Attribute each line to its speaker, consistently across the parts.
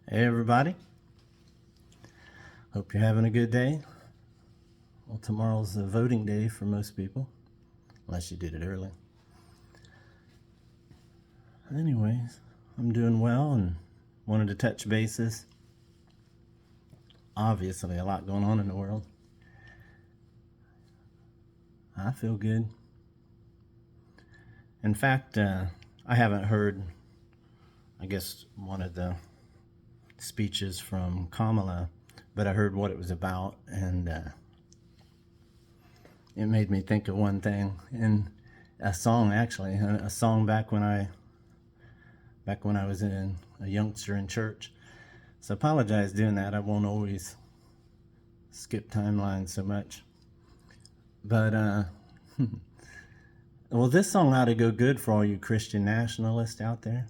Speaker 1: Hey everybody, hope you're having a good day. Well, tomorrow's the voting day for most people, unless you did it early. Anyways, I'm doing well and wanted to touch bases. Obviously, a lot going on in the world. I feel good. In fact, I haven't heard, I guess, one of the speeches from Kamala, but I heard what it was about, and it made me think of one thing in a song, actually, a song back when I was a youngster in church. So I apologize doing that. I won't always skip timelines so much. But well, this song ought to go good for all you Christian nationalists out there.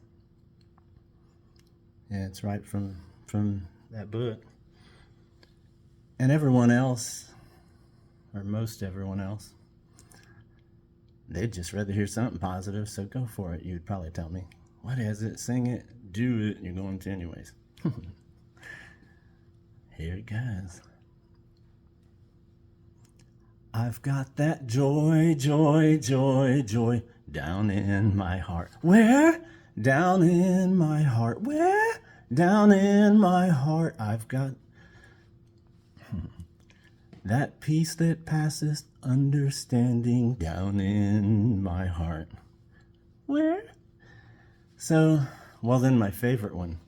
Speaker 1: Yeah, it's right from that book. And everyone else, or most everyone else, they'd just rather hear something positive, so go for it. You'd probably tell me, what is it? Sing it, do it, you're going to anyways. Here it goes. I've got that joy, joy, joy, joy down in my heart. Where? Down in my heart. Where? Down in my heart. I've got that peace that passeth understanding down in my heart. Where? So, well, then my favorite one.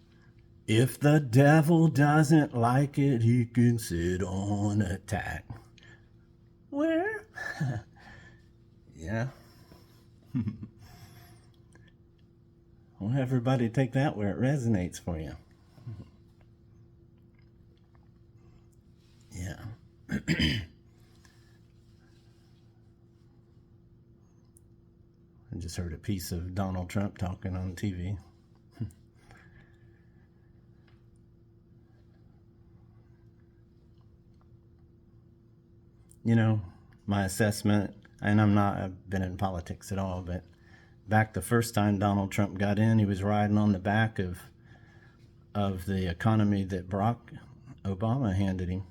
Speaker 1: If the devil doesn't like it, he can sit on a tack. Where? Yeah. Well, everybody take that where it resonates for you. Yeah. I just heard a piece of Donald Trump talking on TV. You know, my assessment, and I've been in politics at all, but back the first time Donald Trump got in, he was riding on the back of the economy that Barack Obama handed him.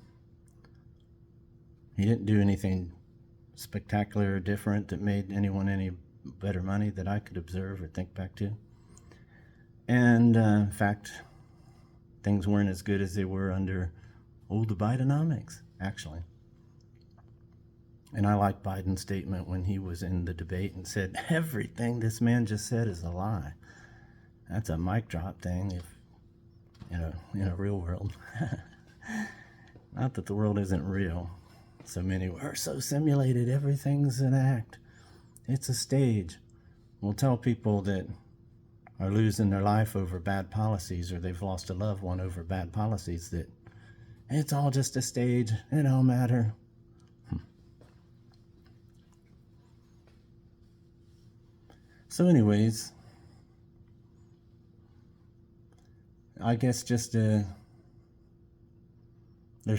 Speaker 1: He didn't do anything spectacular or different that made anyone any better money that I could observe or think back to. And in fact, things weren't as good as they were under the Bidenomics, actually. And I like Biden's statement when he was in the debate and said, everything this man just said is a lie. That's a mic drop thing if in a real world. Not that the world isn't real. So many are so simulated, everything's an act. It's a stage. We'll tell people that are losing their life over bad policies, or they've lost a loved one over bad policies, that it's all just a stage, it don't matter. So anyways, I guess just there's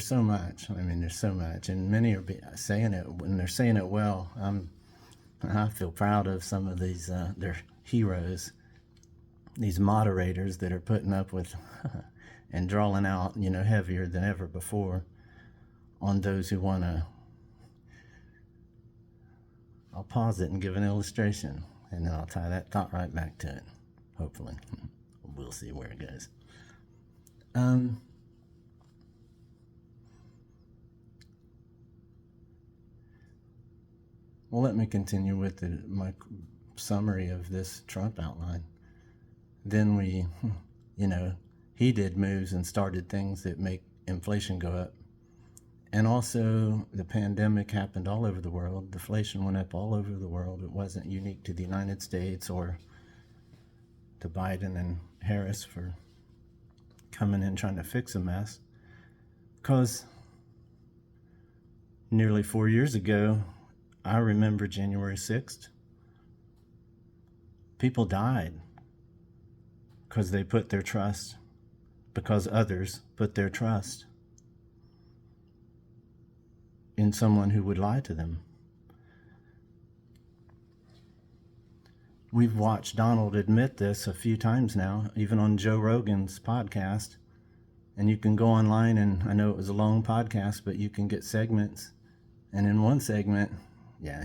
Speaker 1: so much. I mean, there's so much, and many are saying it when they're saying it well. I feel proud of some of these their heroes, these moderators that are putting up with and drawing out, heavier than ever before on those who want to. I'll pause it and give an illustration, and then I'll tie that thought right back to it, hopefully. We'll see where it goes. Well, let me continue with my summary of this Trump outline. Then he did moves and started things that make inflation go up. And also, the pandemic happened all over the world. Deflation went up all over the world. It wasn't unique to the United States or to Biden and Harris for coming in trying to fix a mess. Because nearly 4 years ago, I remember January 6th, people died because they put their trust, because others put their trust in someone who would lie to them. We've watched Donald admit this a few times now, even on Joe Rogan's podcast, And you can go online, and I know it was a long podcast, but you can get segments. And in one segment, yeah,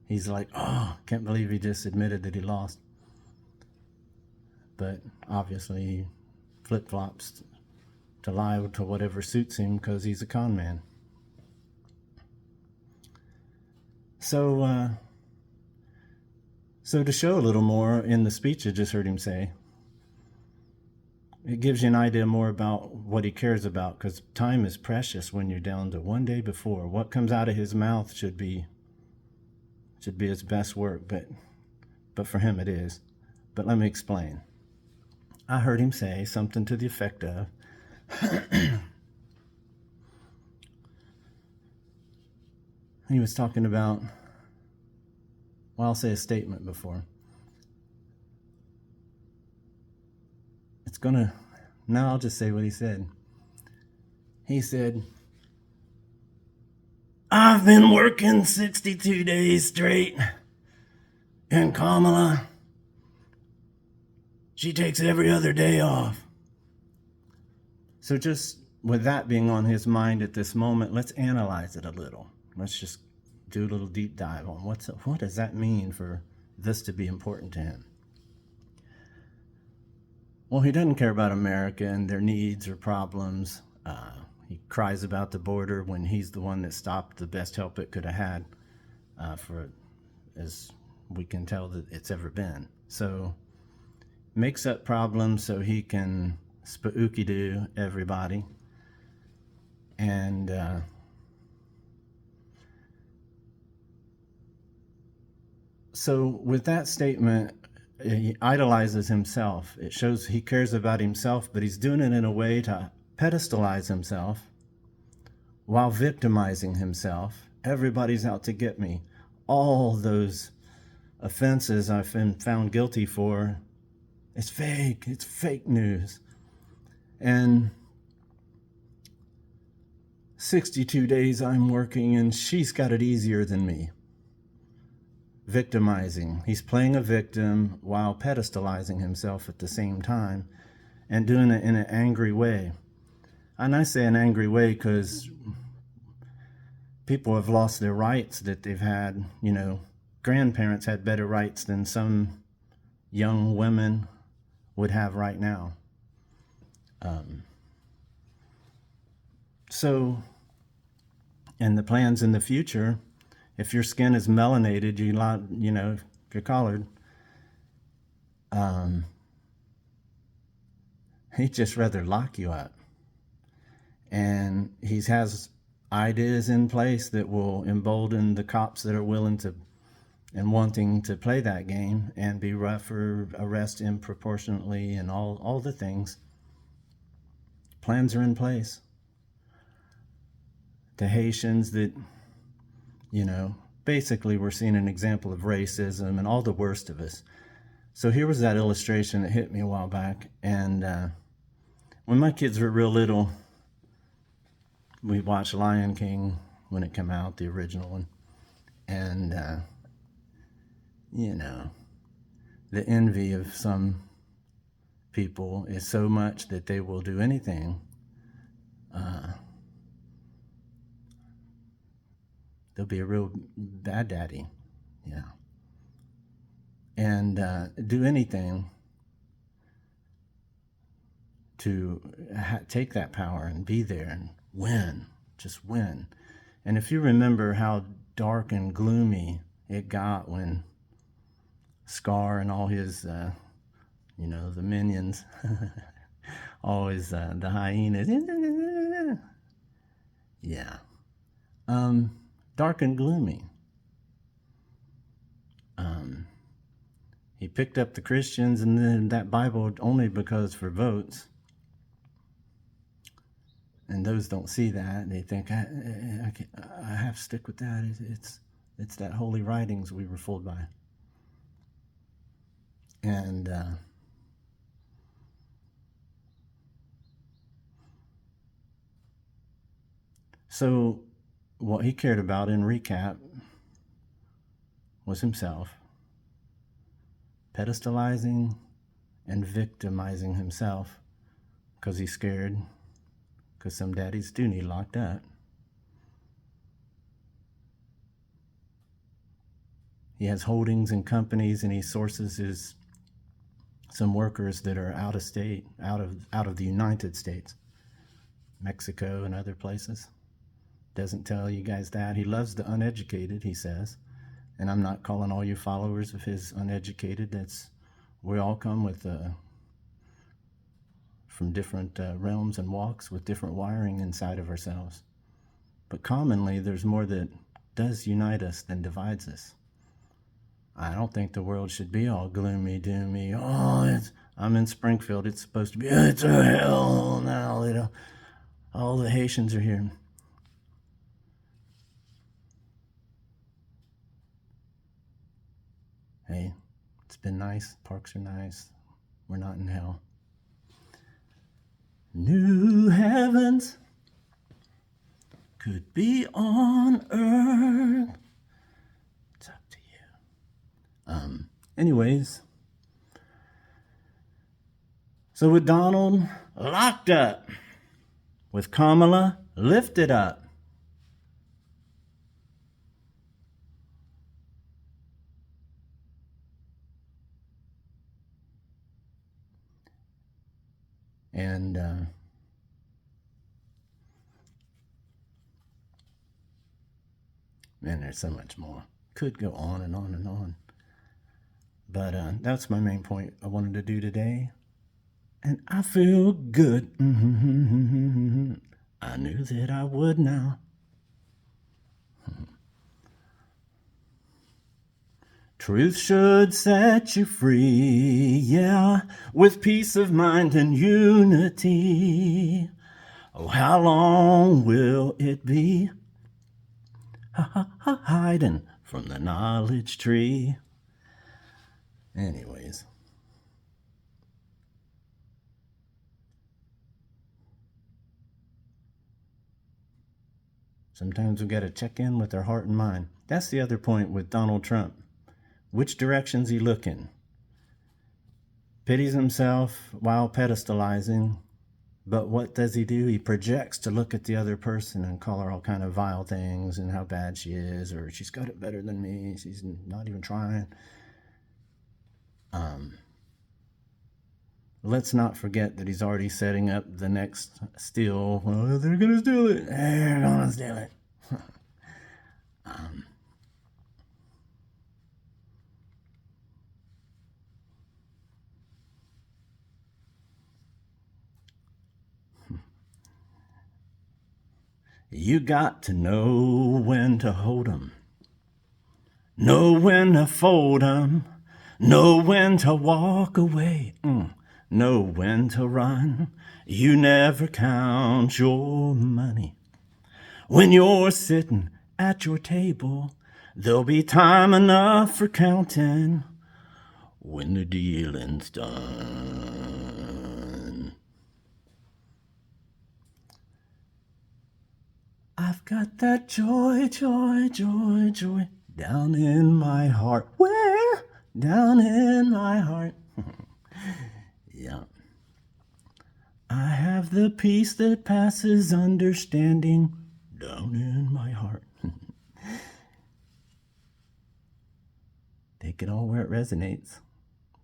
Speaker 1: he's like, oh, can't believe he just admitted that he lost. But obviously he flip-flops to lie to whatever suits him because he's a con man. So to show a little more in the speech I just heard him say, it gives you an idea more about what he cares about, because time is precious when you're down to one day before. What comes out of his mouth should be his best work, but for him it is. But let me explain. I heard him say something to the effect of, he was talking about, well, I'll say a statement before. Now I'll just say what he said. He said, I've been working 62 days straight, and Kamala, she takes every other day off. So just with that being on his mind at this moment, let's analyze it a little. Let's just do a little deep dive on what does that mean for this to be important to him. Well, he doesn't care about America and their needs or problems. He cries about the border when he's the one that stopped the best help it could have had, for as we can tell that it's ever been. So makes up problems so he can spooky-doo everybody. And so with that statement, he idolizes himself. It shows he cares about himself, but he's doing it in a way to pedestalize himself while victimizing himself. Everybody's out to get me. All those offenses I've been found guilty for, it's fake news. And 62 days I'm working and she's got it easier than me. Victimizing. He's playing a victim while pedestalizing himself at the same time, and doing it in an angry way. And I say an angry way because people have lost their rights that they've had. Grandparents had better rights than some young women would have right now. And the plans in the future, if your skin is melanated, if you're colored, he'd just rather lock you up. And he has ideas in place that will embolden the cops that are willing to and wanting to play that game and be rough or arrest disproportionately and all the things. Plans are in place. The Haitians that, basically we're seeing an example of racism and all the worst of us. So here was that illustration that hit me a while back. And when my kids were real little, we watched Lion King when it came out, the original one. And, the envy of some people is so much that they will do anything. They'll be a real bad daddy, and do anything to take that power and be there and win, just win. And if you remember how dark and gloomy it got when Scar and all his, the minions, always the hyenas, dark and gloomy. He picked up the Christians and then that Bible only because for votes. And those don't see that. They think, I have to stick with that. It's that holy writings we were fooled by. And so what he cared about, in recap, was himself, pedestalizing and victimizing himself because he's scared, because some daddies do need locked up. He has holdings in companies, and he sources some workers that are out of state, out of the United States, Mexico and other places. Doesn't tell you guys that. He loves the uneducated, he says. And I'm not calling all you followers of his uneducated. We all come with from different realms and walks with different wiring inside of ourselves. But commonly, there's more that does unite us than divides us. I don't think the world should be all gloomy, doomy. Oh, I'm in Springfield. It's supposed to be, it's a hell now. All the Haitians are here. Hey, it's been nice. Parks are nice. We're not in hell. New heavens could be on earth. It's up to you. Anyways, so with Donald locked up, with Kamala lifted up, and man, there's so much more. Could go on and on and on. But that's my main point I wanted to do today. And I feel good. I knew that I would now. Truth should set you free, yeah, with peace of mind and unity. Oh, how long will it be hiding from the knowledge tree? Anyways. Sometimes we got to check in with our heart and mind. That's the other point with Donald Trump. Which direction's he looking? Pities himself while pedestalizing, but what does he do? He projects to look at the other person and call her all kind of vile things and how bad she is, or she's got it better than me, she's not even trying. Let's not forget that he's already setting up the next steal. Well, they're gonna steal it. They're gonna steal it. You got to know when to hold 'em, know when to fold 'em, know when to walk away, know when to run. You never count your money. When you're sitting at your table, there'll be time enough for counting when the dealing's done. I've got that joy, joy, joy, joy down in my heart. Where? Down in my heart. Yeah. I have the peace that passes understanding down in my heart. Take it all where it resonates.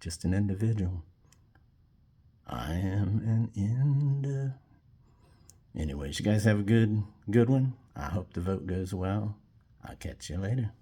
Speaker 1: Just an individual. I am an individual. Anyways, you guys have a good one. I hope the vote goes well. I'll catch you later.